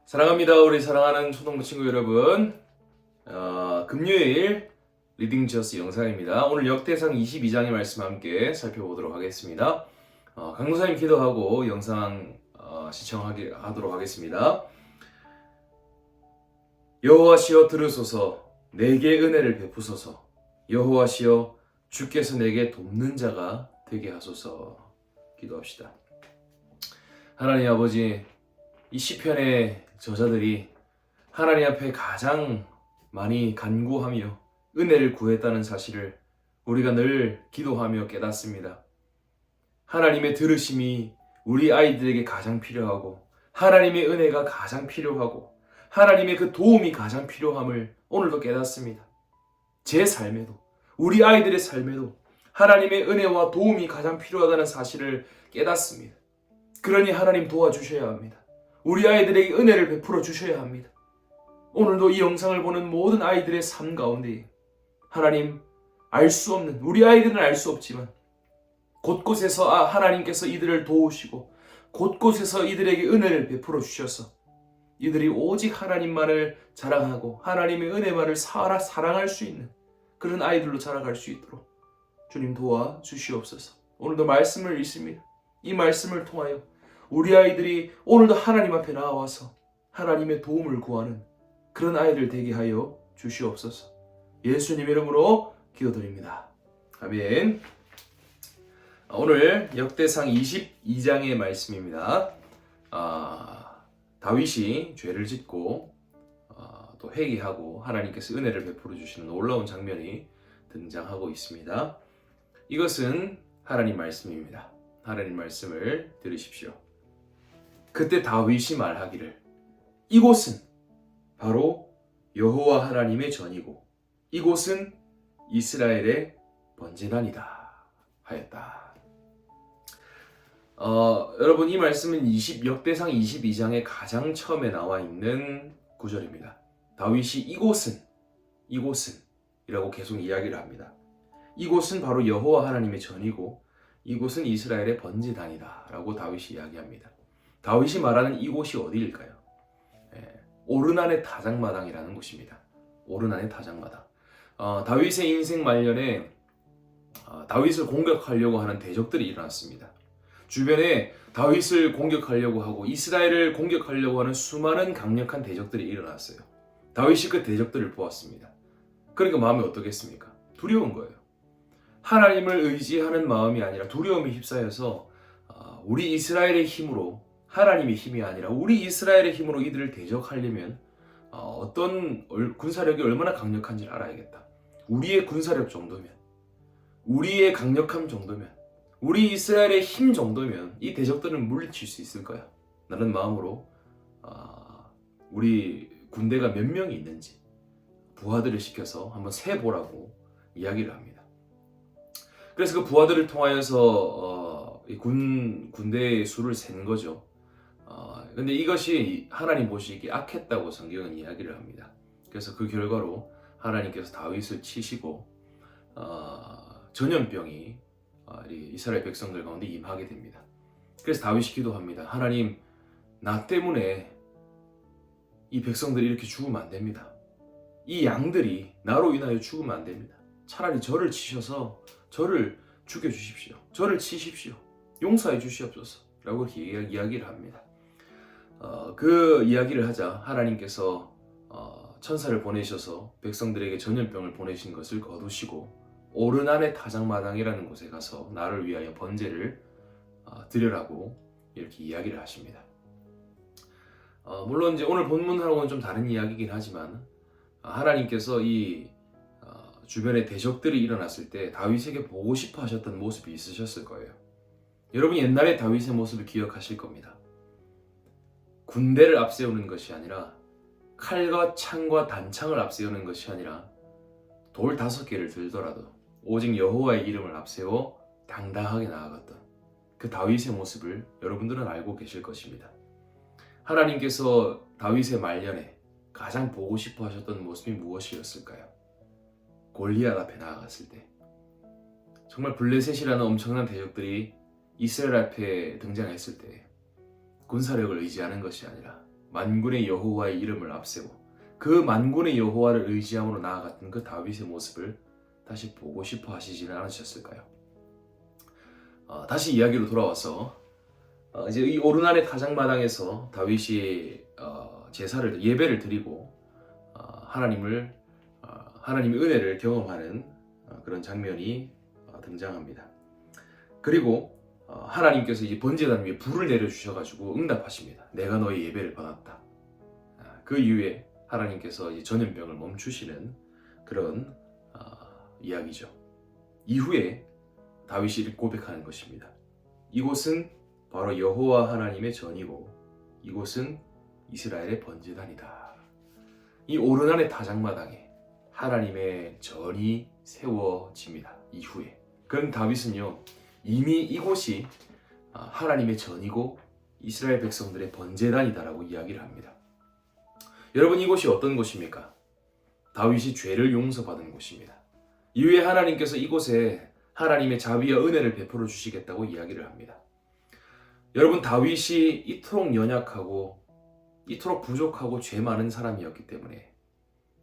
사랑합니다. 우리 사랑하는 초등부 친구 여러분. 금요일 리딩 저스 영상입니다. 오늘 역대상 22장의 말씀 함께 살펴보도록 하겠습니다. 강도사님 기도하고 영상 시청하도록 하겠습니다. 여호와시여 들으소서, 내게 은혜를 베푸소서. 여호와시여 주께서 내게 돕는 자가 되게 하소서. 기도합시다. 하나님 아버지, 이 시편의 저자들이 하나님 앞에 가장 많이 간구하며 은혜를 구했다는 사실을 우리가 늘 기도하며 깨닫습니다. 하나님의 들으심이 우리 아이들에게 가장 필요하고, 하나님의 은혜가 가장 필요하고, 하나님의 그 도움이 가장 필요함을 오늘도 깨닫습니다. 제 삶에도, 우리 아이들의 삶에도 하나님의 은혜와 도움이 가장 필요하다는 사실을 깨닫습니다. 그러니 하나님 도와주셔야 합니다. 우리 아이들에게 은혜를 베풀어 주셔야 합니다. 오늘도 이 영상을 보는 모든 아이들의 삶 가운데 하나님, 알 수 없는, 우리 아이들은 알 수 없지만 곳곳에서 하나님께서 이들을 도우시고 곳곳에서 이들에게 은혜를 베풀어 주셔서 이들이 오직 하나님만을 자랑하고 하나님의 은혜만을 사랑할 수 있는 그런 아이들로 자라갈 수 있도록 주님 도와주시옵소서. 오늘도 말씀을 읽습니다. 이 말씀을 통하여 우리 아이들이 오늘도 하나님 앞에 나와서 하나님의 도움을 구하는 그런 아이들 되게 하여 주시옵소서. 예수님 이름으로 기도드립니다. 아멘. 오늘 역대상 22장의 말씀입니다. 다윗이 죄를 짓고 또 회개하고 하나님께서 은혜를 베풀어 주시는 놀라운 장면이 등장하고 있습니다. 이것은 하나님 말씀입니다. 하나님 말씀을 들으십시오. 그때 다윗이 말하기를, 이곳은 바로 여호와 하나님의 전이고 이곳은 이스라엘의 번제단이다 하였다. 여러분, 이 말씀은 역대상 22장의 가장 처음에 나와 있는 구절입니다. 다윗이 이곳은 이라고 계속 이야기를 합니다. 이곳은 바로 여호와 하나님의 전이고 이곳은 이스라엘의 번제단이다 라고 다윗이 이야기합니다. 다윗이 말하는 이곳이 어디일까요? 오르난의 다장마당이라는 곳입니다. 오르난의 다장마당. 다윗의 인생 말년에 다윗을 공격하려고 하는 대적들이 일어났습니다. 주변에 다윗을 공격하려고 하고 이스라엘을 공격하려고 하는 수많은 강력한 대적들이 일어났어요. 다윗이 그 대적들을 보았습니다. 그러니까 마음이 어떻겠습니까? 두려운 거예요. 하나님을 의지하는 마음이 아니라 두려움에 휩싸여서 우리 이스라엘의 힘으로, 하나님의 힘이 아니라 우리 이스라엘의 힘으로 이들을 대적하려면 어떤 군사력이 얼마나 강력한지를 알아야겠다. 우리의 군사력 정도면, 우리의 강력함 정도면, 우리 이스라엘의 힘 정도면 이 대적들은 물리칠 수 있을까요? 라는 마음으로 우리 군대가 몇 명이 있는지 부하들을 시켜서 한번 세보라고 이야기를 합니다. 그래서 그 부하들을 통하여서 군대의 수를 센 거죠. 근데 이것이 하나님 보시기에 악했다고 성경은 이야기를 합니다. 그래서 그 결과로 하나님께서 다윗을 치시고 전염병이 이스라엘 백성들 가운데 임하게 됩니다. 그래서 다윗이 기도합니다. 하나님, 나 때문에 이 백성들이 이렇게 죽으면 안 됩니다. 이 양들이 나로 인하여 죽으면 안 됩니다. 차라리 저를 치셔서 저를 죽여주십시오. 저를 치십시오. 용서해 주시옵소서 라고 이야기를 합니다. 그 이야기를 하자 하나님께서 천사를 보내셔서 백성들에게 전염병을 보내신 것을 거두시고 오르난의 다장마당이라는 곳에 가서 나를 위하여 번제를 드려라고 이렇게 이야기를 하십니다. 물론 이제 오늘 본문하고는 좀 다른 이야기이긴 하지만 하나님께서 이 주변에 대적들이 일어났을 때 다윗에게 보고 싶어 하셨던 모습이 있으셨을 거예요. 여러분, 옛날에 다윗의 모습을 기억하실 겁니다. 군대를 앞세우는 것이 아니라 칼과 창과 단창을 앞세우는 것이 아니라 돌 5개를 들더라도 오직 여호와의 이름을 앞세워 당당하게 나아갔던 그 다윗의 모습을 여러분들은 알고 계실 것입니다. 하나님께서 다윗의 말년에 가장 보고 싶어 하셨던 모습이 무엇이었을까요? 골리앗 앞에 나아갔을 때, 정말 블레셋이라는 엄청난 대적들이 이스라엘 앞에 등장했을 때 군사력을 의지하는 것이 아니라 만군의 여호와의 이름을 앞세고 그 만군의 여호와를 의지함으로 나아갔던 그 다윗의 모습을 다시 보고 싶어 하시지는 않으셨을까요? 다시 이야기로 돌아와서 이제 이 오르난의 타작마당에서 다윗이 예배를 드리고 하나님의 은혜를 경험하는 그런 장면이 등장합니다. 그리고 하나님께서 이 번제단 위에 불을 내려주셔가지고 응답하십니다. 내가 너의 예배를 받았다. 그 이후에 하나님께서 이 전염병을 멈추시는 그런 이야기죠. 이후에 다윗이 고백하는 것입니다. 이곳은 바로 여호와 하나님의 전이고 이곳은 이스라엘의 번제단이다. 이 오르난의 타작마당에 하나님의 전이 세워집니다. 이후에. 그럼 다윗은요, 이미 이곳이 하나님의 전이고 이스라엘 백성들의 번제단이다라고 이야기를 합니다. 여러분, 이곳이 어떤 곳입니까? 다윗이 죄를 용서받은 곳입니다. 이후에 하나님께서 이곳에 하나님의 자비와 은혜를 베풀어 주시겠다고 이야기를 합니다. 여러분, 다윗이 이토록 연약하고 이토록 부족하고 죄 많은 사람이었기 때문에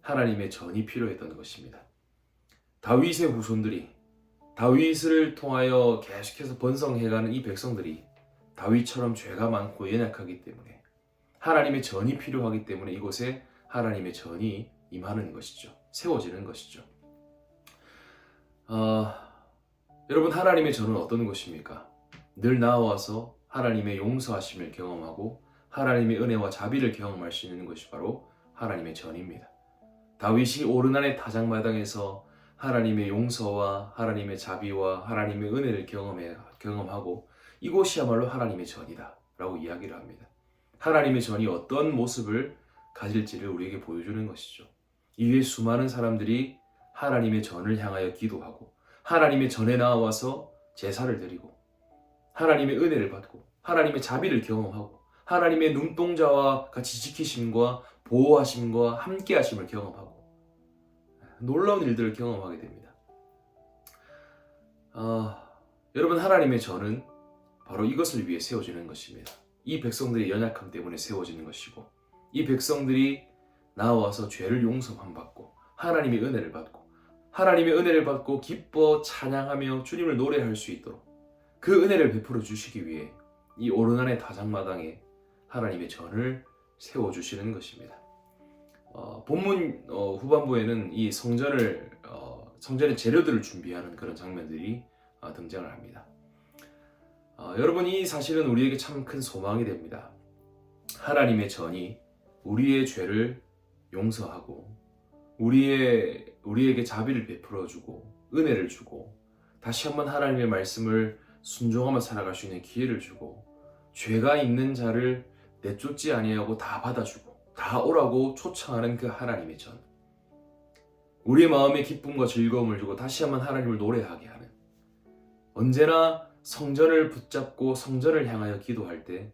하나님의 전이 필요했던 것입니다. 다윗의 후손들이 다윗을 통하여 계속해서 번성해가는 이 백성들이 다윗처럼 죄가 많고 연약하기 때문에 하나님의 전이 필요하기 때문에 이곳에 하나님의 전이 임하는 것이죠. 세워지는 것이죠. 여러분, 하나님의 전은 어떤 것입니까? 늘 나와서 하나님의 용서하심을 경험하고 하나님의 은혜와 자비를 경험할 수 있는 것이 바로 하나님의 전입니다. 다윗이 오르난의 타작마당에서 하나님의 용서와 하나님의 자비와 하나님의 은혜를 경험하고 이곳이야말로 하나님의 전이다 라고 이야기를 합니다. 하나님의 전이 어떤 모습을 가질지를 우리에게 보여주는 것이죠. 이후에 수많은 사람들이 하나님의 전을 향하여 기도하고 하나님의 전에 나와서 제사를 드리고 하나님의 은혜를 받고 하나님의 자비를 경험하고 하나님의 눈동자와 같이 지키심과 보호하심과 함께하심을 경험하고 놀라운 일들을 경험하게 됩니다. 여러분, 하나님의 전은 바로 이것을 위해 세워지는 것입니다. 이 백성들의 연약함 때문에 세워지는 것이고 이 백성들이 나와서 죄를 용서만 받고 하나님의 은혜를 받고 기뻐 찬양하며 주님을 노래할 수 있도록 그 은혜를 베풀어 주시기 위해 이 오르난의 타작마당에 하나님의 전을 세워주시는 것입니다. 본문 후반부에는 이 성전의 재료들을 준비하는 그런 장면들이 등장을 합니다. 여러분, 이 사실은 우리에게 참 큰 소망이 됩니다. 하나님의 전이 우리의 죄를 용서하고 우리에게 자비를 베풀어주고 은혜를 주고 다시 한번 하나님의 말씀을 순종하며 살아갈 수 있는 기회를 주고 죄가 있는 자를 내쫓지 아니하고 다 받아주고 다 오라고 초청하는 그 하나님의 전, 우리의 마음에 기쁨과 즐거움을 주고 다시 한번 하나님을 노래하게 하는, 언제나 성전을 붙잡고 성전을 향하여 기도할 때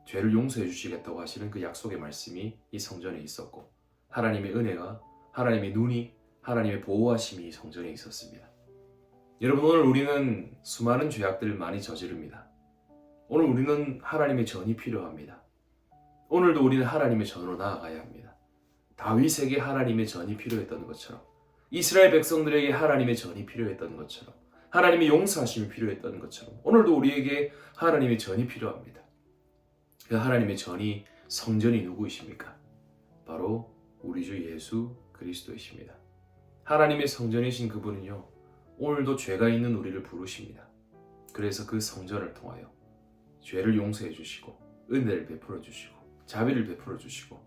죄를 용서해 주시겠다고 하시는 그 약속의 말씀이 이 성전에 있었고 하나님의 은혜가, 하나님의 눈이, 하나님의 보호하심이 이 성전에 있었습니다. 여러분, 오늘 우리는 수많은 죄악들을 많이 저지릅니다. 오늘 우리는 하나님의 전이 필요합니다. 오늘도 우리는 하나님의 전으로 나아가야 합니다. 다윗에게 하나님의 전이 필요했던 것처럼, 이스라엘 백성들에게 하나님의 전이 필요했던 것처럼, 하나님의 용서하심이 필요했던 것처럼 오늘도 우리에게 하나님의 전이 필요합니다. 그 하나님의 전이, 성전이 누구이십니까? 바로 우리 주 예수 그리스도이십니다. 하나님의 성전이신 그분은요, 오늘도 죄가 있는 우리를 부르십니다. 그래서 그 성전을 통하여 죄를 용서해 주시고 은혜를 베풀어 주시고 자비를 베풀어 주시고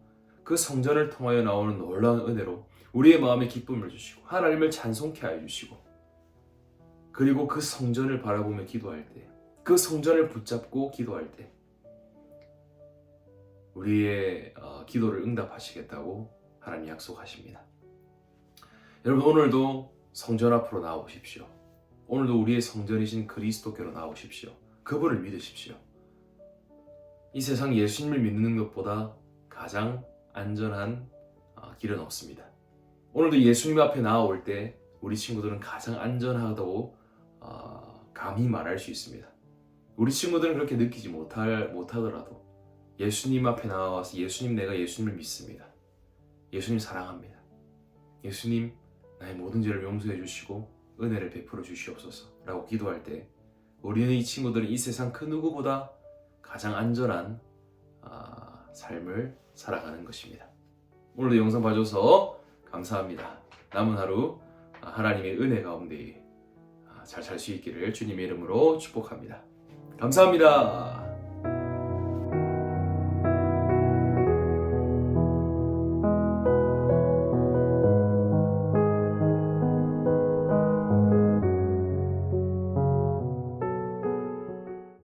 그 성전을 통하여 나오는 놀라운 은혜로 우리의 마음에 기쁨을 주시고 하나님을 찬송케 하여 주시고, 그리고 그 성전을 바라보며 기도할 때, 그 성전을 붙잡고 기도할 때 우리의 기도를 응답하시겠다고 하나님 약속하십니다. 여러분, 오늘도 성전 앞으로 나오십시오. 오늘도 우리의 성전이신 그리스도께로 나오십시오. 그분을 믿으십시오. 이 세상 예수님을 믿는 것보다 가장 안전한 길은 없습니다. 오늘도 예수님 앞에 나아올 때 우리 친구들은 가장 안전하다고 감히 말할 수 있습니다. 우리 친구들은 그렇게 느끼지 못하더라도 예수님 앞에 나와서 내가 예수님을 믿습니다. 예수님 사랑합니다. 예수님 나의 모든 죄를 용서해 주시고 은혜를 베풀어 주시옵소서 라고 기도할 때 우리는 이 친구들은 이 세상 그 누구보다 가장 안전한 삶을 살아가는 것입니다. 오늘도 영상 봐줘서 감사합니다. 남은 하루 하나님의 은혜 가운데 잘 살 수 있기를 주님의 이름으로 축복합니다. 감사합니다.